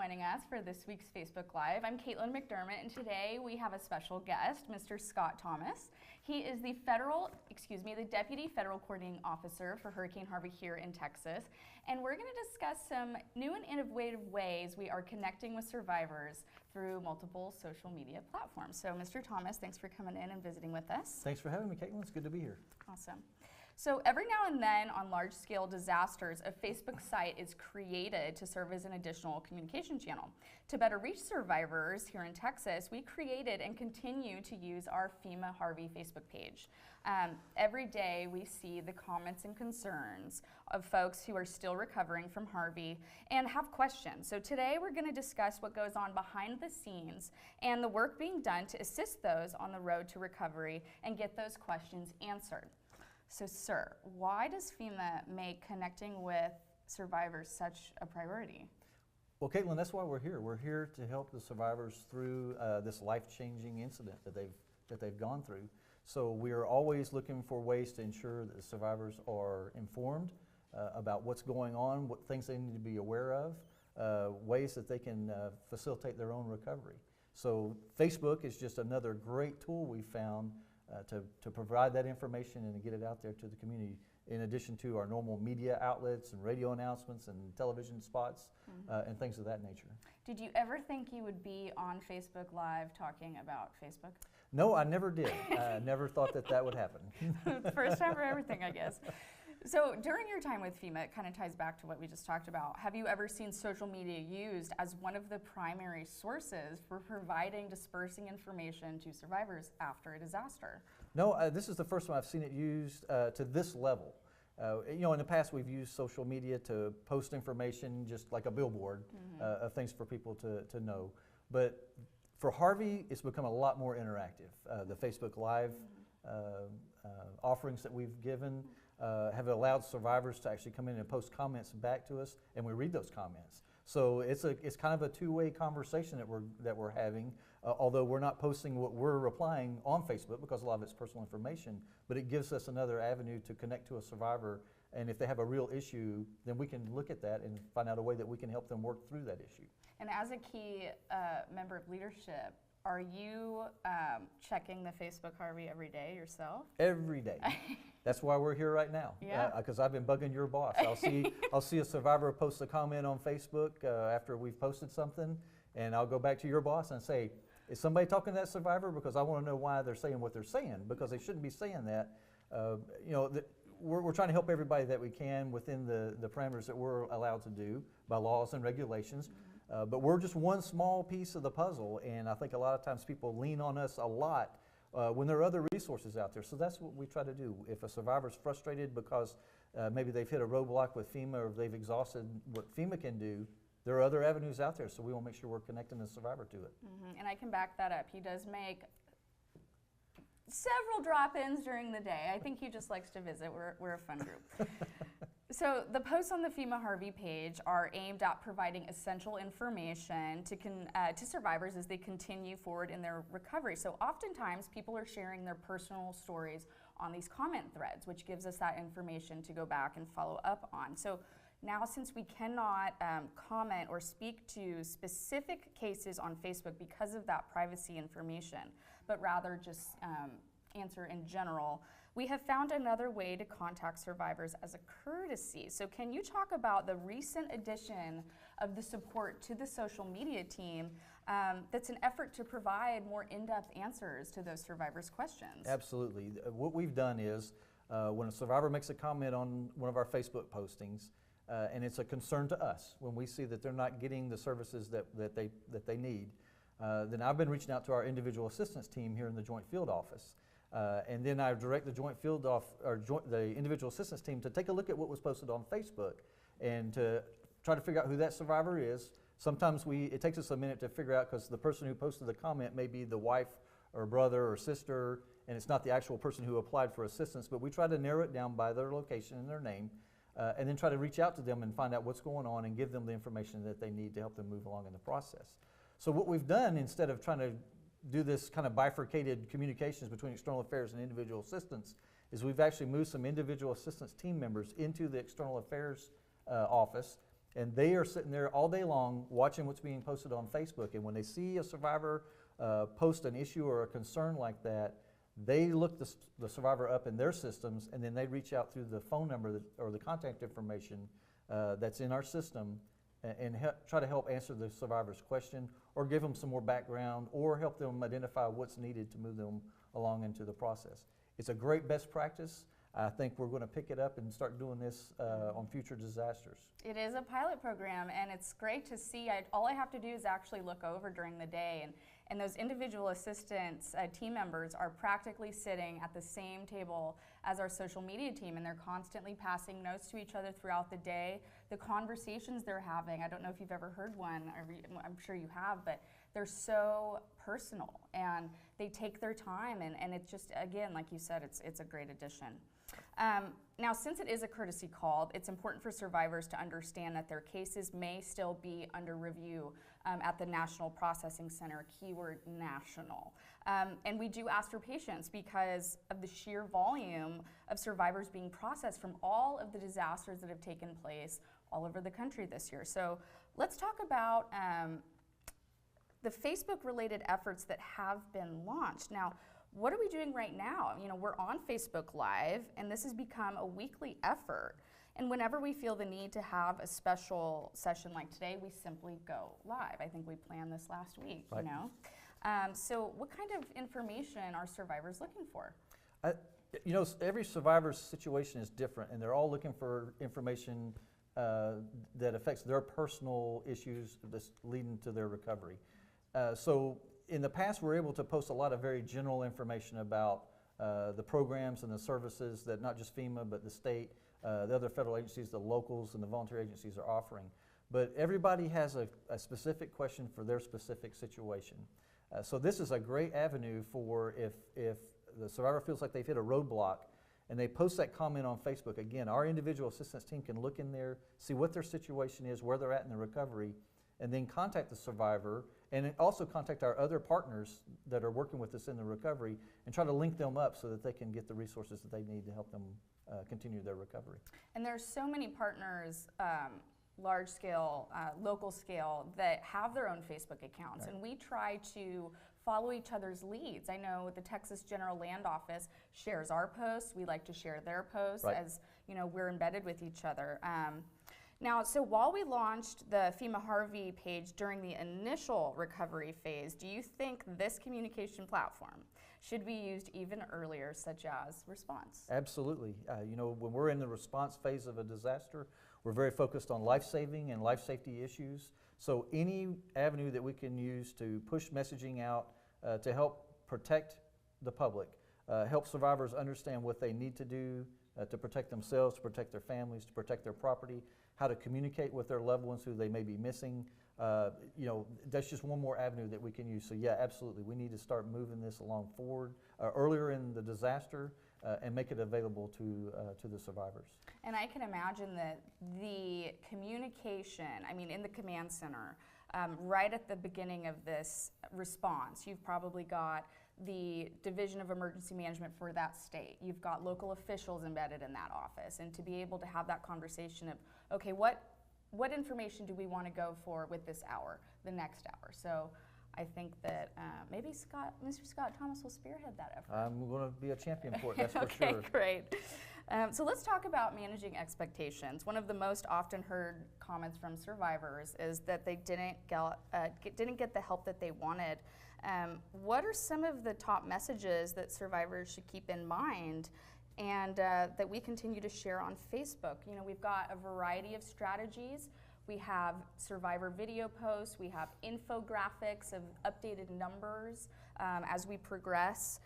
joining us for this week's Facebook Live. I'm Caitlin McDermott, and today we have a special guest, Mr. Scott Thomas. He is the Deputy Federal Coordinating Officer for Hurricane Harvey here in Texas, and we're going to discuss some new and innovative ways we are connecting with survivors through multiple social media platforms. So, Mr. Thomas, thanks for coming in and visiting with us. Thanks for having me, Caitlin. It's good to be here. Awesome. So every now and then on large-scale disasters, a Facebook site is created to serve as an additional communication channel. To better reach survivors here in Texas, we created and continue to use our FEMA Harvey Facebook page. Every day we see the comments and concerns of folks who are still recovering from Harvey and have questions. So today we're going to discuss what goes on behind the scenes and the work being done to assist those on the road to recovery and get those questions answered. So, sir, why does FEMA make connecting with survivors such a priority? Well, Caitlin, that's why we're here. We're here to help the survivors through this life-changing incident that they've gone through. So we are always looking for ways to ensure that the survivors are informed about what's going on, what things they need to be aware of, ways that they can facilitate their own recovery. So Facebook is just another great tool we found to provide that information and to get it out there to the community, in addition to our normal media outlets and radio announcements and television spots and things of that nature. Did you ever think you would be on Facebook Live talking about Facebook? No, I never did. I never thought that would happen. First time for everything, I guess. So during your time with FEMA, it kind of ties back to what we just talked about. Have you ever seen social media used as one of the primary sources for providing dispersing information to survivors after a disaster? No, this is the first time I've seen it used to this level. In the past we've used social media to post information, just like a billboard of things for people to know. But for Harvey, it's become a lot more interactive. The Facebook Live offerings that we've given have allowed survivors to actually come in and post comments back to us, and we read those comments. So it's kind of a two-way conversation that we're having, although we're not posting what we're replying on Facebook because a lot of it's personal information, but it gives us another avenue to connect to a survivor, and if they have a real issue, then we can look at that and find out a way that we can help them work through that issue. And as a key member of leadership, are you checking the Facebook Harvey every day yourself? Every day. That's why we're here right now. Yeah. Because I've been bugging your boss. I'll see a survivor post a comment on Facebook after we've posted something, and I'll go back to your boss and say, is somebody talking to that survivor? Because I want to know why they're saying what they're saying, because they shouldn't be saying that. We're trying to help everybody that we can within the parameters that we're allowed to do by laws and regulations. But we're just one small piece of the puzzle, and I think a lot of times people lean on us a lot when there are other resources out there. So that's what we try to do. If a survivor's frustrated because maybe they've hit a roadblock with FEMA or they've exhausted what FEMA can do, there are other avenues out there, so we want to make sure we're connecting the survivor to it. And I can back that up. He does make several drop-ins during the day. I think he just likes to visit. We're a fun group. So the posts on the FEMA Harvey page are aimed at providing essential information to survivors as they continue forward in their recovery. So oftentimes people are sharing their personal stories on these comment threads, which gives us that information to go back and follow up on. So now, since we cannot comment or speak to specific cases on Facebook because of that privacy information, but rather just answer in general, we have found another way to contact survivors as a courtesy. So can you talk about the recent addition of the support to the social media team that's an effort to provide more in-depth answers to those survivors' questions? Absolutely. What we've done is when a survivor makes a comment on one of our Facebook postings, and it's a concern to us when we see that they're not getting the services that they need, then I've been reaching out to our individual assistance team here in the Joint Field Office. And then I direct the the individual assistance team to take a look at what was posted on Facebook and to try to figure out who that survivor is. Sometimes it takes us a minute to figure out because the person who posted the comment may be the wife or brother or sister, and it's not the actual person who applied for assistance, but we try to narrow it down by their location and their name, and then try to reach out to them and find out what's going on and give them the information that they need to help them move along in the process. So what we've done, instead of trying to do this kind of bifurcated communications between external affairs and individual assistance, is we've actually moved some individual assistance team members into the external affairs office And they are sitting there all day long watching what's being posted on Facebook. And when they see a survivor post an issue or a concern like that, they look the survivor up in their systems, and then they reach out through the phone number or the contact information that's in our system and try to help answer the survivor's question, or give them some more background, or help them identify what's needed to move them along into the process. It's a great best practice. I think we're going to pick it up and start doing this on future disasters. It is a pilot program, and it's great to see. All I have to do is actually look over during the day, and those individual assistants, team members, are practically sitting at the same table as our social media team, and they're constantly passing notes to each other throughout the day. The conversations they're having, I don't know if you've ever heard one, I'm sure you have, but they're so personal, and they take their time, and it's just, again, like you said, it's a great addition. Now, since it is a courtesy call, it's important for survivors to understand that their cases may still be under review at the National Processing Center, keyword national. And we do ask for patience because of the sheer volume of survivors being processed from all of the disasters that have taken place all over the country this year. So let's talk about the Facebook-related efforts that have been launched. Now, what are we doing right now? You know, we're on Facebook Live, and this has become a weekly effort. And whenever we feel the need to have a special session like today, we simply go live. I think we planned this last week, right. You know? So what kind of information are survivors looking for? You know, every survivor's situation is different, and they're all looking for information that affects their personal issues that's leading to their recovery. So in the past, we were able to post a lot of very general information about the programs and the services that not just FEMA, but the state, the other federal agencies, the locals, and the volunteer agencies are offering. But everybody has a specific question for their specific situation. So this is a great avenue for if the survivor feels like they've hit a roadblock and they post that comment on Facebook. Again, our individual assistance team can look in there, see what their situation is, where they're at in the recovery, and then contact the survivor, and also contact our other partners that are working with us in the recovery and try to link them up so that they can get the resources that they need to help them continue their recovery. And there's so many partners, large scale, local scale, that have their own Facebook accounts, right. And we try to follow each other's leads. I know the Texas General Land Office shares our posts. We like to share their posts, right. As you know, we're embedded with each other. Now, so while we launched the FEMA Harvey page during the initial recovery phase, do you think this communication platform should be used even earlier, such as response? Absolutely. You know, when we're in the response phase of a disaster, we're very focused on life-saving and life safety issues. So any avenue that we can use to push messaging out to help protect the public, help survivors understand what they need to do to protect themselves, to protect their families, to protect their property, how to communicate with their loved ones who they may be missing. You know, that's just one more avenue that we can use. So yeah, absolutely, we need to start moving this along forward earlier in the disaster and make it available to the survivors. And I can imagine that the communication, I mean, in the command center, right at the beginning of this response, you've probably got the Division of Emergency Management for that state. You've got local officials embedded in that office, and to be able to have that conversation of, okay, what information do we want to go for with this hour, the next hour? So I think that maybe Mr. Scott Thomas will spearhead that effort. I'm going to be a champion for it, that's okay, for sure. Okay, great. So let's talk about managing expectations. One of the most often heard comments from survivors is that they didn't get the help that they wanted. What are some of the top messages that survivors should keep in mind and that we continue to share on Facebook? You know, we've got a variety of strategies. We have survivor video posts, we have infographics of updated numbers as we progress.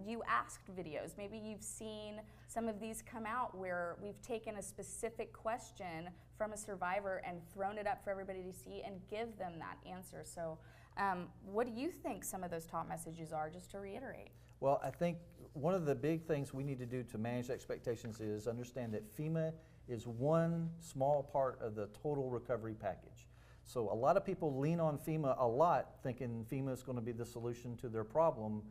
You asked videos, maybe you've seen some of these come out where we've taken a specific question from a survivor and thrown it up for everybody to see and give them that answer. So what do you think some of those top messages are, just to reiterate? Well, I think one of the big things we need to do to manage expectations is understand that FEMA is one small part of the total recovery package. So a lot of people lean on FEMA a lot, thinking FEMA is going to be the solution to their problem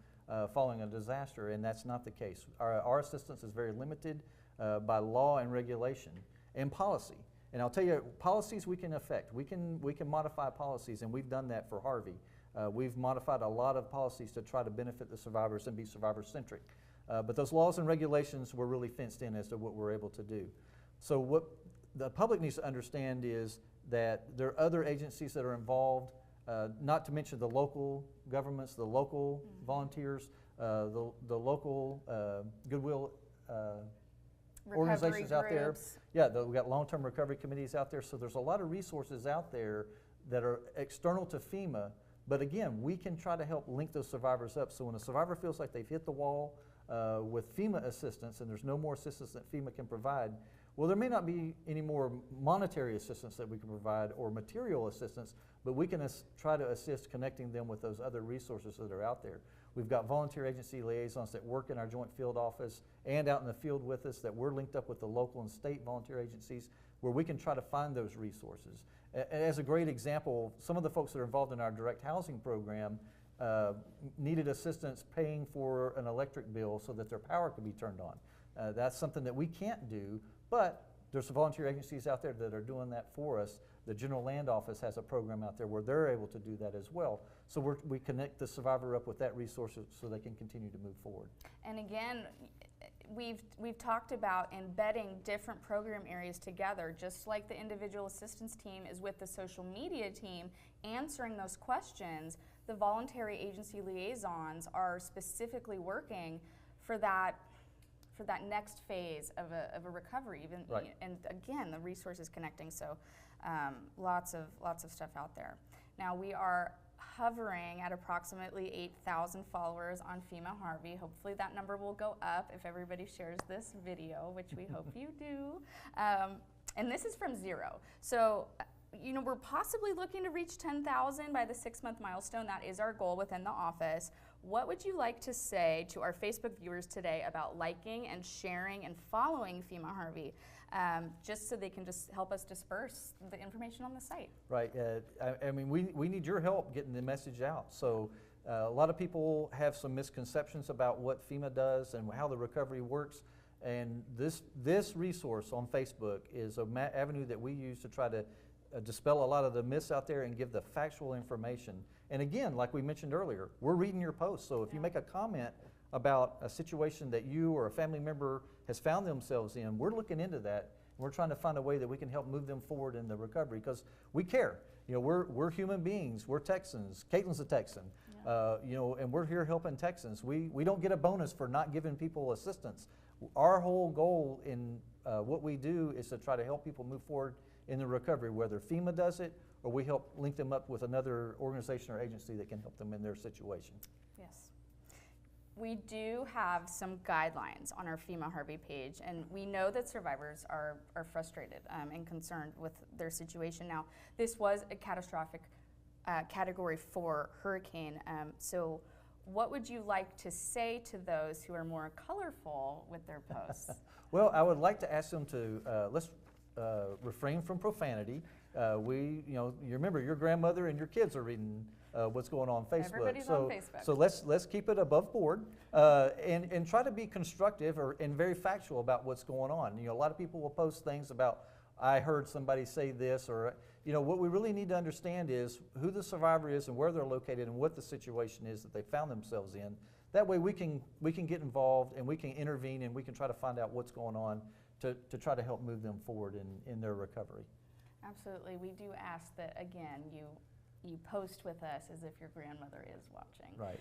following a disaster, and that's not the case. Our assistance is very limited by law and regulation and policy. And I'll tell you, policies we can affect. We can modify policies, and we've done that for Harvey. We've modified a lot of policies to try to benefit the survivors and be survivor-centric. But those laws and regulations were really fenced in as to what we're able to do. So what the public needs to understand is that there are other agencies that are involved, not to mention the local governments, the local volunteers, the local goodwill organizations out there. Yeah, we've got long-term recovery committees out there. So there's a lot of resources out there that are external to FEMA. But again, we can try to help link those survivors up. So when a survivor feels like they've hit the wall with FEMA assistance and there's no more assistance that FEMA can provide, well, there may not be any more monetary assistance that we can provide or material assistance, but we can try to assist connecting them with those other resources that are out there. We've got volunteer agency liaisons that work in our joint field office and out in the field with us that we're linked up with the local and state volunteer agencies where we can try to find those resources. As a great example, some of the folks that are involved in our direct housing program needed assistance paying for an electric bill so that their power could be turned on. That's something that we can't do, but there's some volunteer agencies out there that are doing that for us. The General Land Office has a program out there where they're able to do that as well. So we connect the survivor up with that resource so they can continue to move forward. And again, we've talked about embedding different program areas together, just like the individual assistance team is with the social media team answering those questions. The voluntary agency liaisons are specifically working for that next phase of a recovery, right. And again, the resources connecting. So lots of stuff out there. Now we are hovering at approximately 8,000 followers on FEMA Harvey. Hopefully that number will go up if everybody shares this video, which we hope you do. And this is from 0. So, you know, we're possibly looking to reach 10,000 by the 6-month milestone. That is our goal within the office. What would you like to say to our Facebook viewers today about liking and sharing and following FEMA Harvey, just so they can just help us disperse the information on the site? Right. I mean, we need your help getting the message out. So a lot of people have some misconceptions about what FEMA does and how the recovery works. And this resource on Facebook is an avenue that we use to try to dispel a lot of the myths out there and give the factual information. And again, like we mentioned earlier, we're reading your posts. So if you make a comment about a situation that you or a family member has found themselves in, we're looking into that. We're trying to find a way that we can help move them forward in the recovery because we care. You know, we're human beings. We're Texans. Caitlin's a Texan. You know, and we're here helping Texans. We don't get a bonus for not giving people assistance. Our whole goal in what we do is to try to help people move forward in the recovery, whether FEMA does it or we help link them up with another organization or agency that can help them in their situation. Yes. We do have some guidelines on our FEMA Harvey page, and we know that survivors are frustrated and concerned with their situation. Now, this was a catastrophic Category 4 hurricane, so what would you like to say to those who are more colorful with their posts? Well, I would like to ask them to let's refrain from profanity. You remember your grandmother and your kids are reading what's going on Facebook. Everybody's on Facebook. So let's keep it above board and try to be constructive and very factual about what's going on. You know, a lot of people will post things about, I heard somebody say this, or you know, what we really need to understand is who the survivor is and where they're located and what the situation is that they found themselves in. That way we can get involved and we can intervene and we can try to find out what's going on to try to help move them forward in their recovery. Absolutely. We do ask that, again, you post with us as if your grandmother is watching. Right.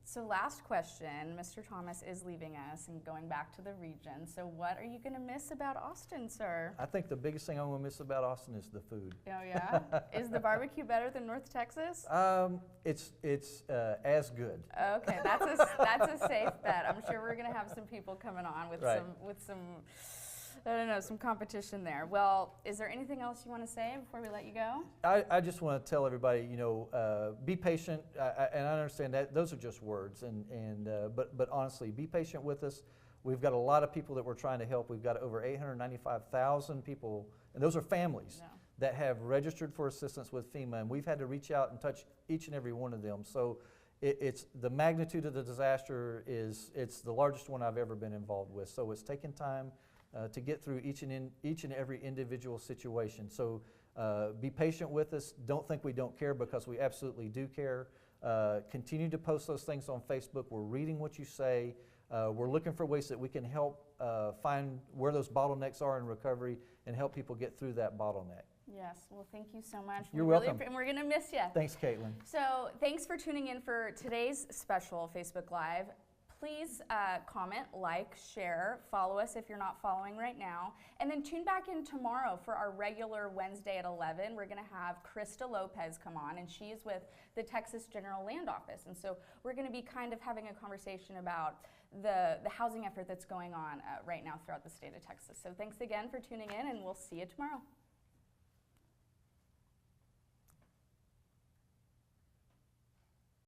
So last question, Mr. Thomas is leaving us and going back to the region. So what are you going to miss about Austin, sir? I think the biggest thing I'm going to miss about Austin is the food. Oh yeah? Is the barbecue better than North Texas? It's as good. Okay, that's a safe bet. I'm sure we're going to have some people coming on with some I don't know, some competition there. Well, is there anything else you want to say before we let you go? I just want to tell everybody, you know, be patient, and I understand that those are just words, but honestly, be patient with us. We've got a lot of people that we're trying to help. We've got over 895,000 people, and those are families that have registered for assistance with FEMA, and we've had to reach out and touch each and every one of them. So it's the magnitude of the disaster it's the largest one I've ever been involved with. So it's taken time. to get through each and every individual situation. So be patient with us. Don't think we don't care, because we absolutely do care. Continue to post those things on Facebook. We're reading what you say. We're looking for ways that we can help find where those bottlenecks are in recovery and help people get through that bottleneck. Yes, well, thank you so much. You're welcome. And we're going to miss you. Thanks, Caitlin. So thanks for tuning in for today's special Facebook Live. Please comment, like, share, follow us if you're not following right now, and then tune back in tomorrow for our regular Wednesday at 11. We're going to have Krista Lopez come on, and she is with the Texas General Land Office. And so we're going to be kind of having a conversation about the housing effort that's going on right now throughout the state of Texas. So thanks again for tuning in, and we'll see you tomorrow.